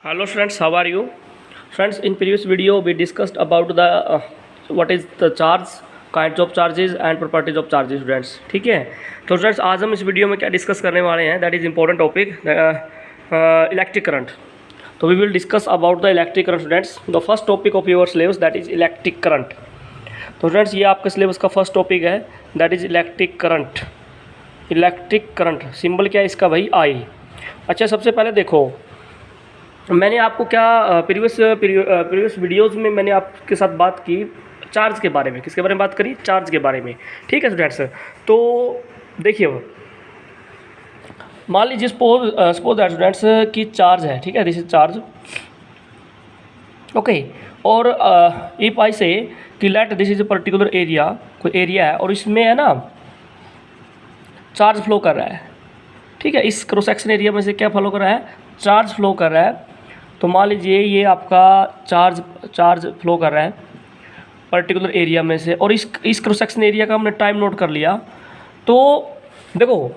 Hello students, how are you? Friends, in previous video we discussed about the what is the charge, kinds of charges and properties of charges students. ठीक है, तो students आज हम इस video में क्या discuss करने वाले हैं, that is important topic, electric current. तो we will discuss about the electric current students. The first topic of your syllabus that is electric current. तो students ये आपके सिलेबस का फर्स्ट टॉपिक है, that is electric current. Electric current symbol क्या है इसका भाई, आई. अच्छा, सबसे पहले देखो मैंने आपको क्या प्रीवियस वीडियोज़ में मैंने आपके साथ बात की चार्ज के बारे में. किसके बारे में बात करी? चार्ज के बारे में. ठीक है स्टूडेंट्स, तो देखिए मान लीजिए सपोज दैट स्टूडेंट्स की चार्ज है. ठीक है, दिस इज चार्ज. ओके, और इफ आई से कि let this is a particular area, कोई एरिया है और इसमें है ना चार्ज फ्लो कर रहा है. ठीक है, इस क्रॉस सेक्शन एरिया में से क्या फ्लो कर रहा है? चार्ज फ्लो कर रहा है. तो मान लीजिए ये आपका चार्ज फ्लो कर रहा है पर्टिकुलर एरिया में से, और इस क्रॉस सेक्शन एरिया का हमने टाइम नोट कर लिया. तो देखो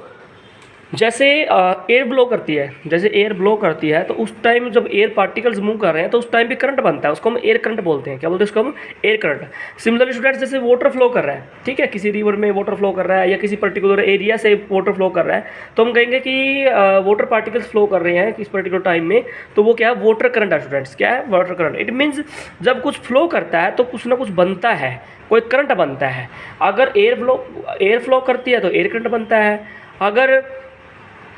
जैसे एयर ब्लो करती है, जैसे एयर ब्लो करती है तो उस टाइम जब एयर पार्टिकल्स मूव कर रहे हैं तो उस टाइम भी करंट बनता है, उसको हम एयर करंट बोलते हैं. क्या बोलते हैं उसको हम? Air current. सिमिलरली स्टूडेंट्स जैसे वाटर फ्लो कर रहा है, ठीक है, किसी रिवर में वाटर फ्लो कर रहा है या किसी पर्टिकुलर एरिया से वाटर फ्लो कर रहा है, तो हम कहेंगे कि वाटर पार्टिकल्स फ्लो कर रहे हैं किस पर्टिकुलर टाइम में, तो वो क्या है? वाटर करंट है स्टूडेंट्स. क्या है? Water current. इट मीन्स जब कुछ फ्लो करता है तो कुछ ना कुछ बनता है, कोई करंट बनता है. अगर एयर फ्लो करती है तो एयर करंट बनता है. अगर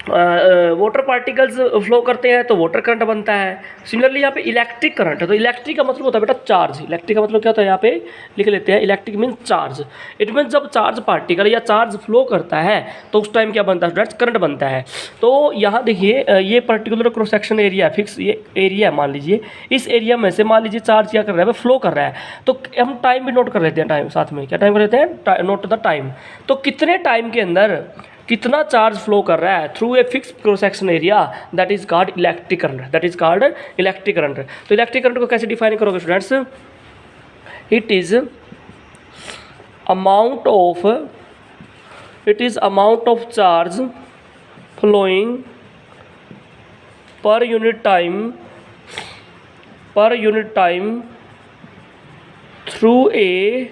वाटर पार्टिकल्स फ्लो करते हैं तो वाटर करंट बनता है. सिमिलरली यहाँ पे इलेक्ट्रिक करंट है, तो इलेक्ट्रिक का मतलब होता है बेटा चार्ज. इलेक्ट्रिक का मतलब क्या होता है? यहाँ पे लिख लेते हैं, electric means charge. It means जब चार्ज पार्टिकल या चार्ज फ्लो करता है तो उस टाइम क्या बनता है स्टूडेंट्स? करंट बनता है. तो यहाँ देखिए ये particular cross section area fix ये एरिया मान लीजिए, इस एरिया में से मान लीजिए चार्ज क्या कर रहा है? फ्लो कर रहा है. तो हम टाइम भी नोट कर लेते हैं, टाइम साथ में. क्या टाइम कर लेते हैं? Note the time. तो कितने टाइम के अंदर कितना चार्ज फ्लो कर रहा है through a fix cross section area, that is called electric current. That is called electric current. तो इलेक्ट्रिक करंट को कैसे डिफाइन करोगे students? It is amount of charge flowing per unit time through a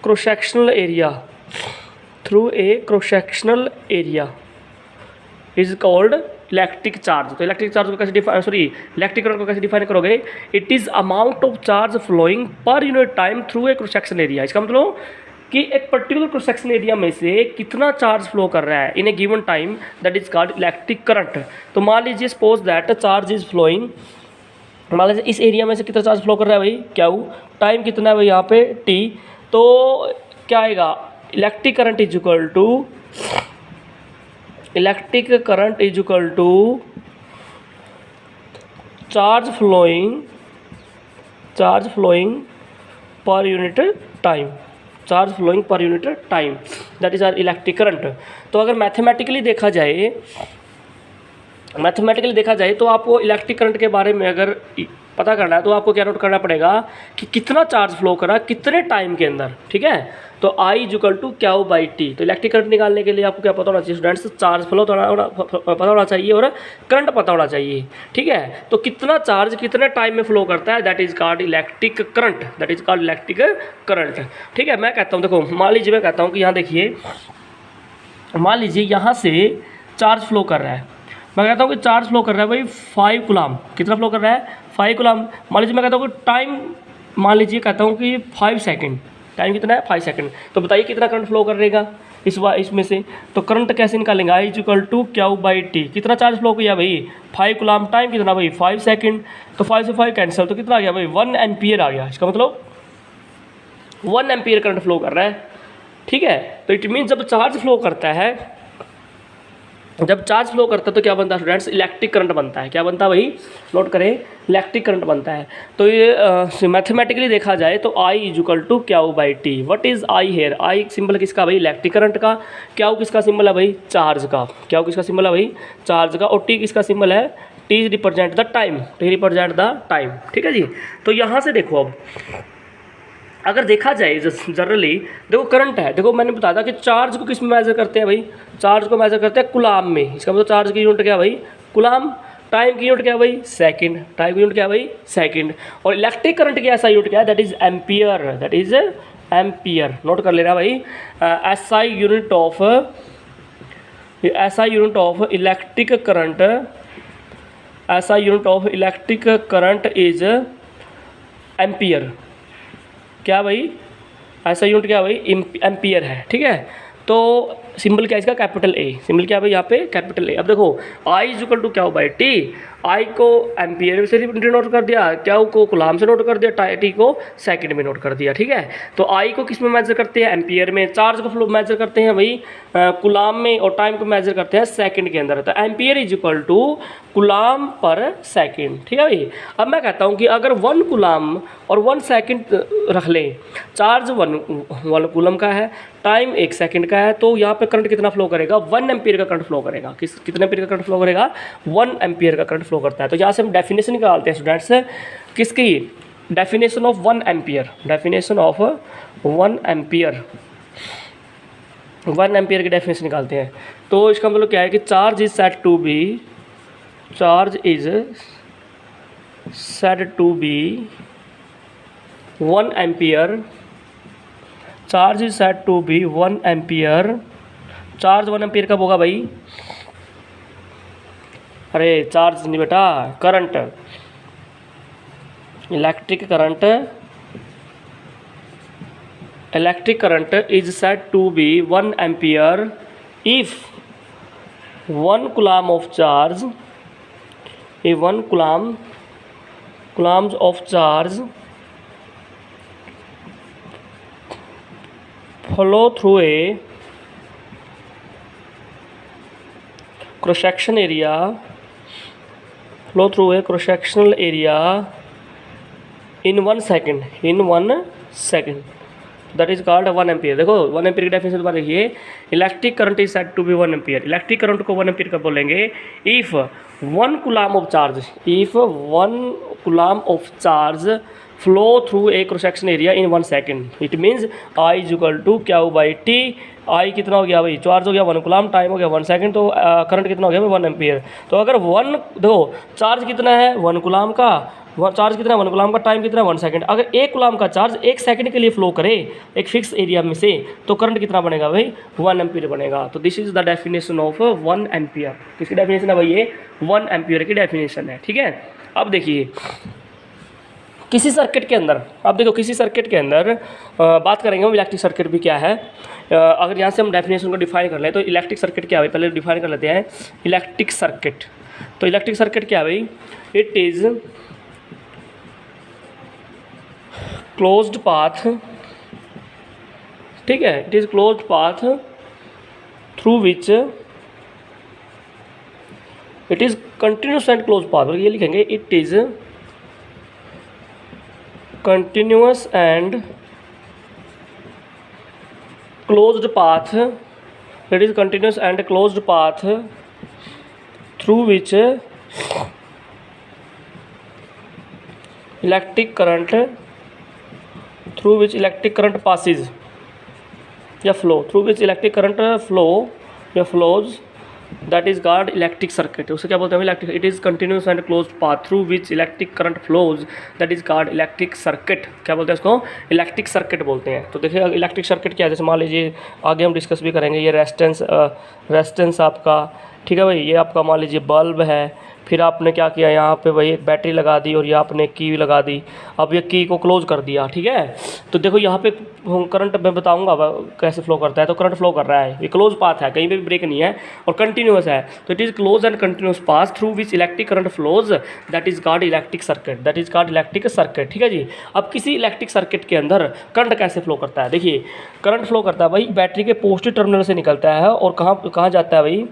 cross sectional area is called electric charge. तो electric charge को कैसे electric current को कैसे define करोगे? It is amount of charge flowing per unit time through a cross section area. इसका मतलब कि एक पर्टिकुलर क्रॉस सेक्शन एरिया में से कितना चार्ज फ्लो कर रहा है in a given time, that is called electric current. तो मान लीजिए suppose that charge is flowing, मान लीजिए इस एरिया में से कितना चार्ज फ्लो कर रहा है भाई, क्या टाइम कितना है भाई यहाँ पे t. तो क्या आएगा? Electric current is equal to charge flowing per unit time. That is are electric current. तो अगर मैथमेटिकली देखा जाए तो आपको इलेक्ट्रिक करंट के बारे में अगर पता करना है तो आपको क्या नोट करना पड़ेगा कि कितना चार्ज फ्लो करा कितने टाइम के अंदर. ठीक है, तो I equal to Q by t. तो इलेक्ट्रिक करंट निकालने के लिए आपको क्या पता होना चाहिए स्टूडेंट्स? चार्ज फ्लो पता होना चाहिए और करंट पता होना चाहिए. ठीक है, तो कितना चार्ज कितने टाइम में फ्लो करता है, that is called electric current. ठीक है, मैं कहता हूँ देखो मान लीजिए मैं कहता हूँ कि यहाँ देखिए, मान लीजिए यहाँ से चार्ज फ्लो कर रहा है. मैं कहता हूँ कि चार्ज फ्लो कर रहा है भाई 5 कूलम. कितना फ्लो कर रहा है? 5 कूलम. मान लीजिए मैं कहता हूँ कि टाइम, मान लीजिए कहता हूँ कि 5 सेकंड. टाइम कितना है? 5 सेकंड. तो बताइए कितना करंट फ्लो करेगा इसमें से. तो करंट कैसे निकालेंगे? I equal to Q by t. कितना चार्ज फ्लो किया भाई? 5 कूलम. टाइम कितना भाई? 5 सेकंड. तो 5 से 5 कैंसिल, तो कितना आ गया भाई? 1 एम्पियर आ गया. इसका मतलब 1 एम्पियर करंट फ्लो कर रहा है. ठीक है, तो इट मीन्स जब चार्ज फ्लो करता है तो क्या बनता है स्टूडेंट्स? इलेक्ट्रिक करंट बनता है. क्या बनता है भाई? नोट करें, इलेक्ट्रिक करंट बनता है. तो ये मैथमेटिकली देखा जाए तो I equal to Q by t. What is I here? I symbol किसका भाई? इलेक्ट्रिक करंट का. Q किसका सिंबल है भाई? चार्ज का. Q किसका सिंबल है भाई? चार्ज का. और T किसका सिंबल है? T represent the time. ठीक है जी. तो यहाँ से देखो अब अगर देखा जाए जनरली देखो करंट है, देखो मैंने बताया था कि चार्ज को किस में मेजर करते हैं भाई? चार्ज को मेजर करते हैं कूलाम में. इसका मतलब चार्ज की यूनिट क्या भाई? कूलाम. टाइम की यूनिट क्या है भाई, सेकंड, टाइम की यूनिट क्या है भाई, सेकंड। और इलेक्ट्रिक करंट की ऐसा यूनिट क्या है, that is ampere, that is ampere. Note कर लेना भाई, एसआई यूनिट ऑफ, ऐसा यूनिट ऑफ इलेक्ट्रिक करंट, ऐसा unit of electric current is ampere. क्या भाई, ऐसा यूनिट क्या भाई, एम्पियर है, ठीक है। तो सिंबल क्या है इसका, कैपिटल ए, सिंबल क्या भाई यहाँ पे, कैपिटल ए। अब देखो आई इज इक्वल टू क्या हो भाई, टी, आई को एम्पियर से नोट कर दिया, क्या को कुलाम से नोट कर दिया, टी को सेकंड में नोट कर दिया, ठीक है। तो आई को किस में मेजर करते हैं, एम्पियर में। चार्ज को फ्लो मेजर करते हैं भाई कुलाम में, और टाइम को मेजर करते हैं सेकंड के अंदर। तो ampere is equal to coulomb per second, ठीक है भाई। अब मैं कहता हूँ कि अगर 1 कुलाम और 1 सेकंड रख लें, चार्ज 1 कुलम का है, टाइम 1 सेकंड का है, तो यहाँ पे करंट कितना फ्लो करेगा, 1 एम्पियर का करंट फ्लो करेगा। कितने एम्पियर का करंट फ्लो करेगा, 1 एम्पियर का करंट फ्लो करता है। तो यहाँ से हम डेफिनेशन निकालते हैं स्टूडेंट्स, किसकी, definition of 1 ampere, definition of 1 ampere, 1 ampere की डेफिनेशन निकालते हैं। तो इसका मतलब क्या है कि charge is said to be, charge is said to be 1 ampere, charge is said to be 1 ampere. Charge 1 ampere कब होगा भाई, अरे चार्ज नहीं बेटा, current, electric current, electric current is said to be 1 ampere if 1 coulomb of charge, if 1 coulombs of charge flow through a cross-sectional area, flow through a cross-sectional area in 1 second, in 1 second, that is called 1 ampere. देखो 1 ampere की definition दोबारा देखिए, electric current is said to be 1 ampere. Electric current को 1 ampere कब बोलेंगे, if 1 coulomb of charge, if 1 coulomb of charge flow through a cross section area in 1 second, it means I is equal to क्या हो भाई, T. आई कितना हो गया भाई, चार्ज हो गया 1 कूलम, टाइम हो गया 1 सेकंड, तो करंट कितना हो गया भाई 1 एम्पियर। तो अगर 1, देखो चार्ज कितना है 1 कूलम का, चार्ज कितना 1 कूलम का, टाइम कितना 1 सेकंड। अगर 1 कूलम का चार्ज 1 सेकंड के लिए फ्लो करे एक फिक्स एरिया में से, तो करंट कितना बनेगा भाई 1 एम्पियर बनेगा। तो this is the definition of 1 ampere. किसकी डेफिनेशन है भाई, ये 1 एम्पियर की डेफिनेशन है, ठीक है। अब देखिए किसी सर्किट के अंदर, अब देखो किसी सर्किट के अंदर बात करेंगे हम इलेक्ट्रिक सर्किट भी क्या है। अगर यहाँ से हम डेफिनेशन को डिफाइन कर लें तो इलेक्ट्रिक सर्किट क्या है, पहले डिफाइन कर लेते हैं इलेक्ट्रिक सर्किट। तो इलेक्ट्रिक सर्किट क्या है भाई, इट इज़ क्लोज्ड पाथ, ठीक है, it is closed path through which, it is continuous and close path, ये लिखेंगे it is continuous and closed path, that is continuous and closed path through which electric current, through which electric current passes या flow, through which electric current flow या flows, that is called electric circuit। उसे क्या बोलते हैं electric, it is continuous and closed path through which electric current flows, that is called electric circuit. क्या बोलते हैं इसको, इलेक्ट्रिक सर्किट बोलते हैं। तो देखिए इलेक्ट्रिक सर्किट क्या है, जैसे मान लीजिए आगे हम डिस्कस भी करेंगे, ये रेजिस्टेंस आपका, ठीक है भाई, ये आपका मान लीजिए बल्ब है, फिर आपने क्या किया यहाँ पे भाई एक बैटरी लगा दी और ये आपने की लगा दी, अब ये की को क्लोज कर दिया, ठीक है। तो देखो यहाँ पे करंट मैं बताऊँगा कैसे फ्लो करता है। तो करंट फ्लो कर रहा है, ये क्लोज पाथ है, कहीं पे भी ब्रेक नहीं है और कंटिन्यूस है। तो it is close and continuous path through which electric current flows, that is called electric circuit, that is called electric circuit, ठीक है जी। अब किसी इलेक्ट्रिक सर्किट के अंदर करंट कैसे फ्लो करता है, देखिए करंट फ्लो करता है भाई बैटरी के पॉजिटिव टर्मिनल से निकलता है और कहाँ जाता है भाई,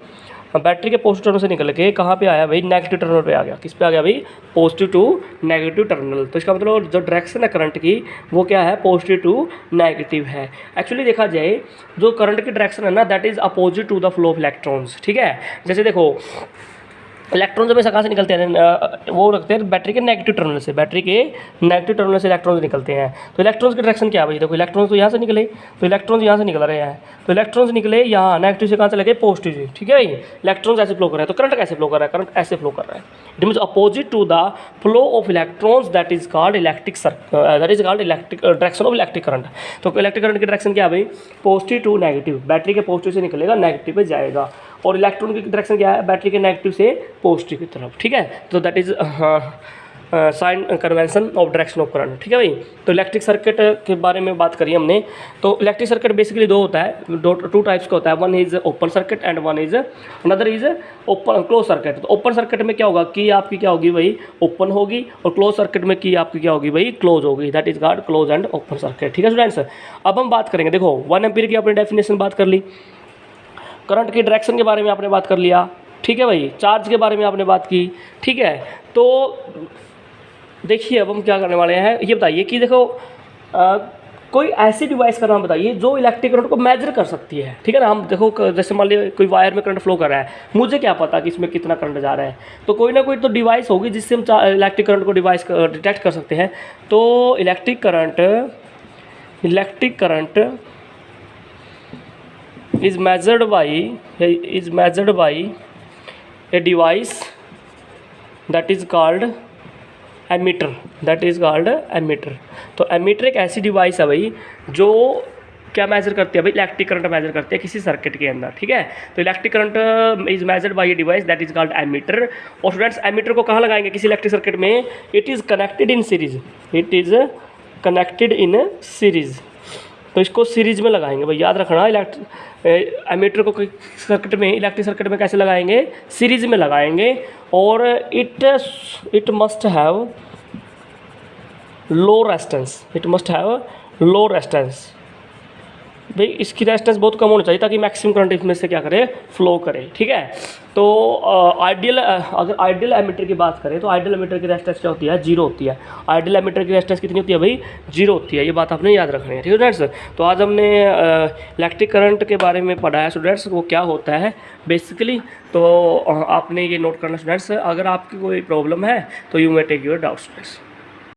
बैटरी के पॉजिटिव टर्मिनल से निकल के कहाँ पे आया भाई, नेगेटिव टर्मिनल पे आ गया। किस पे आ गया भाई, पॉजिटिव टू नेगेटिव टर्मिनल। तो इसका मतलब जो डायरेक्शन है करंट की वो क्या है, पॉजिटिव टू नेगेटिव है। एक्चुअली देखा जाए जो करंट की डायरेक्शन है ना, that is opposite to the flow of electrons, ठीक है। जैसे देखो इलेक्ट्रॉन्स हमेशा कहाँ से निकलते हैं, वो रखते हैं बैटरी के नेगेटिव टर्मिनल से, बैटरी के नेगेटिव टर्मिनल से इलेक्ट्रॉन्स निकलते हैं। तो इलेक्ट्रॉन्स की डायरेक्शन क्या है भाई, देखो इलेक्ट्रॉन्स तो यहाँ से निकले, तो इलेक्ट्रॉन्स यहाँ से निकल रहे हैं, तो इलेक्ट्रॉन्स निकले यहाँ नेगेटिव से कहाँ से लगे, पॉजिटिव से, ठीक है भाई। इलेक्ट्रॉन्स ऐसे फ्लो कर रहे हैं, तो करंट कैसे फ्लो कर रहा है, करंट ऐसे फ्लो कर रहा है, it means opposite to the flow of electrons, that is called electric that is called electric direction of electric current. तो इलेक्ट्रिक करंट की डायरेक्शन क्या है भाई, पॉजिटिव टू नेगेटिव, बैटरी के पॉजिटिव से निकलेगा नेगेटिव पे जाएगा, और इलेक्ट्रॉन की डायरेक्शन क्या है, बैटरी के नेगेटिव से पॉजिटिव की तरफ, ठीक है। तो that is sine convention of direction of current, ठीक है भाई। तो इलेक्ट्रिक सर्किट के बारे में बात करी हमने। तो इलेक्ट्रिक सर्किट बेसिकली दो होता है, टू टाइप्स का होता है, one is open circuit and one is another is open close circuit. तो ओपन सर्किट में क्या होगा कि आपकी क्या होगी भाई, ओपन होगी, और क्लोज सर्किट में की आपकी क्या होगी भाई, क्लोज होगी, that is called close and open circuit, ठीक है स्टूडेंट्स। अब हम बात करेंगे, देखो 1 एम्पीयर की अपनी डेफिनेशन बात कर ली, करंट की डायरेक्शन के बारे में आपने बात कर लिया, ठीक है भाई, चार्ज के बारे में आपने बात की, ठीक है। तो देखिए अब हम क्या करने वाले हैं, ये बताइए कि देखो कोई ऐसी डिवाइस का नाम बताइए जो इलेक्ट्रिक करंट को मेजर कर सकती है, ठीक है ना। हम देखो जैसे मान लीजिए कोई वायर में करंट फ्लो कर रहा है, मुझे क्या पता कि इसमें कितना करंट जा रहा है, तो कोई ना कोई तो डिवाइस होगी जिससे हम इलेक्ट्रिक करंट को डिटेक्ट कर सकते हैं। तो electric current is measured by a device that is called ammeter, तो एमीटर एक ऐसी डिवाइस है भाई जो क्या मेजर करती है भाई, इलेक्ट्रिक करंट मेजर करती है किसी सर्किट के अंदर, ठीक है। तो electric current is measured by a device that is called ammeter. और स्टूडेंट्स एमीटर को कहाँ लगाएंगे किसी इलेक्ट्रिक सर्किट में, it is connected in series, तो इसको सीरीज में लगाएंगे भाई, याद रखना। एमीटर को सर्किट में, इलेक्ट्रिक सर्किट में कैसे लगाएंगे, सीरीज में लगाएंगे, और it must have low resistance, भाई इसकी रेजिस्टेंस बहुत कम होनी चाहिए ताकि मैक्सिमम करंट इसमें से क्या करे, फ्लो करे, ठीक है। तो अगर आइडियल एमीटर की बात करें तो आइडियल एमीटर की रेजिस्टेंस क्या होती है, 0 होती है। आइडियल एमीटर की रेजिस्टेंस कितनी होती है भाई, 0 होती है, ये बात आपने याद रखनी है, ठीक है स्टूडेंट्स। तो आज हमने इलेक्ट्रिक करंट के बारे में पढ़ा है स्टूडेंट्स, वो क्या होता है बेसिकली, तो आपने ये नोट करना स्टूडेंट्स। अगर आपकी कोई प्रॉब्लम है तो you may take your doubt students.